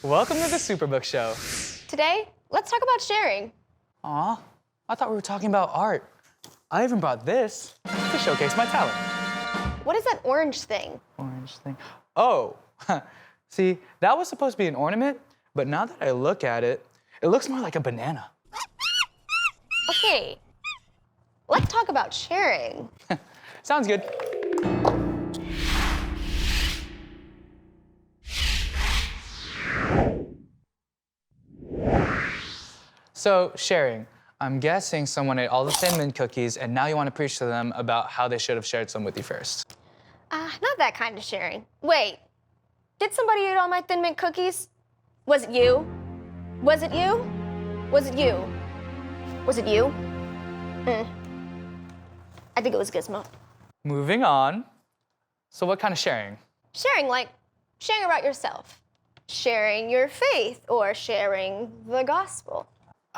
Welcome to the Superbook Show. Today, let's talk about sharing. Aw, I thought we were talking about art. I even brought this to showcase my talent. What is that orange thing? Orange thing. Oh, see, that was supposed to be an ornament, but now that I look at it, it looks more like a banana. Okay, let's talk about sharing. Sounds good. So, sharing. I'm guessing someone ate all the Thin Mint cookies, and now you want to preach to them about how they should have shared some with you first. Not that kind of sharing. Wait, did somebody eat all my Thin Mint cookies? Was it you? Was it you? Was it you? Was it you? I think it was Gizmo. Moving on. So what kind of sharing? Sharing, like sharing about yourself. Sharing your faith or sharing the gospel.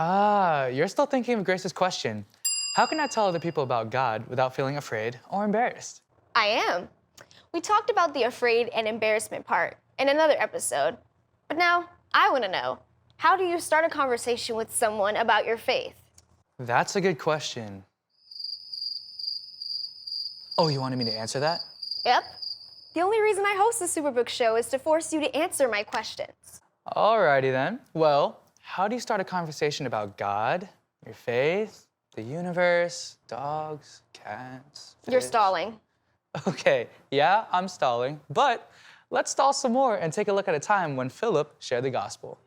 Ah, you're still thinking of Grace's question. How can I tell other people about God without feeling afraid or embarrassed? I am. We talked about the afraid and embarrassment part in another episode. But now, I want to know, how do you start a conversation with someone about your faith? That's a good question. Oh, you wanted me to answer that? Yep. The only reason I host the Superbook Show is to force you to answer my questions. Alrighty then. Well, how do you start a conversation about God, your faith, the universe, dogs, cats, fish? You're stalling. Okay, yeah, I'm stalling, but let's stall some more and take a look at a time when Philip shared the gospel.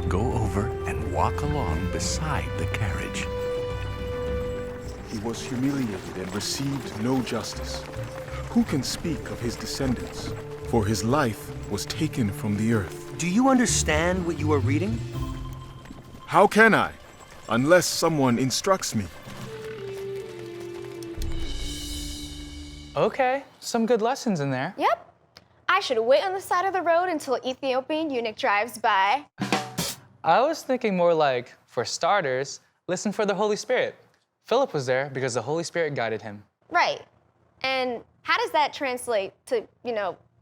Go over and walk along beside the carriage. He was humiliated and received no justice. Who can speak of his descendants? For his life was taken from the earth. Do you understand what you are reading? How can I, unless someone instructs me? Okay, some good lessons in there. Yep. I should wait on the side of the road until an Ethiopian eunuch drives by. I was thinking more like, for starters, listen for the Holy Spirit. Philip was there because the Holy Spirit guided him. Right. And how does that translate to,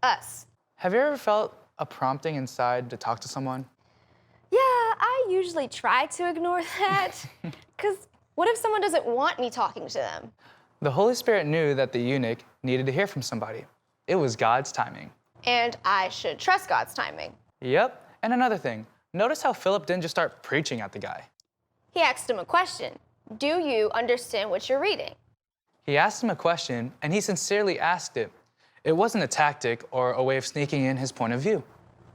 us? Have you ever felt a prompting inside to talk to someone? Yeah, I usually try to ignore that. Because what if someone doesn't want me talking to them? The Holy Spirit knew that the eunuch needed to hear from somebody. It was God's timing. And I should trust God's timing. Yep, and another thing, notice how Philip didn't just start preaching at the guy. He asked him a question. Do you understand what you're reading? He asked him a question, and he sincerely asked it. It wasn't a tactic or a way of sneaking in his point of view.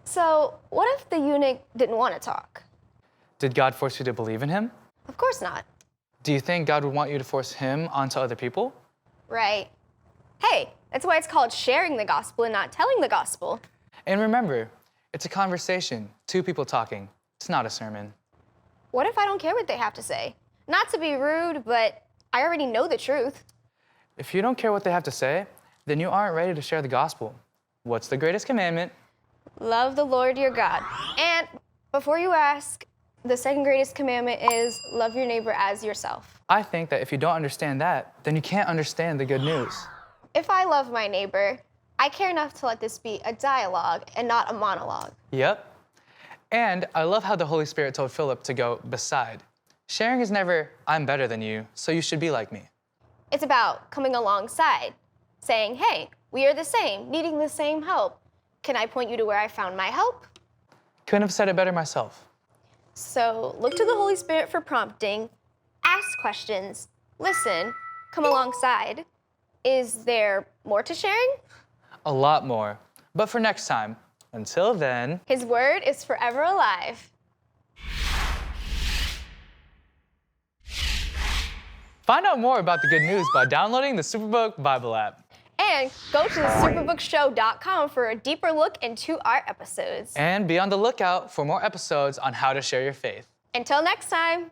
So, what if the eunuch didn't want to talk? Did God force you to believe in him? Of course not. Do you think God would want you to force him onto other people? Right. Hey, that's why it's called sharing the gospel and not telling the gospel. And remember, it's a conversation, two people talking. It's not a sermon. What if I don't care what they have to say? Not to be rude, but I already know the truth. If you don't care what they have to say, then you aren't ready to share the gospel. What's the greatest commandment? Love the Lord your God. And before you ask, the second greatest commandment is love your neighbor as yourself. I think that if you don't understand that, then you can't understand the good news. If I love my neighbor, I care enough to let this be a dialogue and not a monologue. Yep. And I love how the Holy Spirit told Philip to go beside. Sharing is never, I'm better than you, so you should be like me. It's about coming alongside, saying, hey, we are the same, needing the same help. Can I point you to where I found my help? Couldn't have said it better myself. So look to the Holy Spirit for prompting, ask questions, listen, come alongside. Is there more to sharing? A lot more. But for next time. Until then, His word is forever alive. find out more about the good news by downloading the Superbook Bible app. And go to superbookshow.com for a deeper look into our episodes. And be on the lookout for more episodes on how to share your faith. Until next time.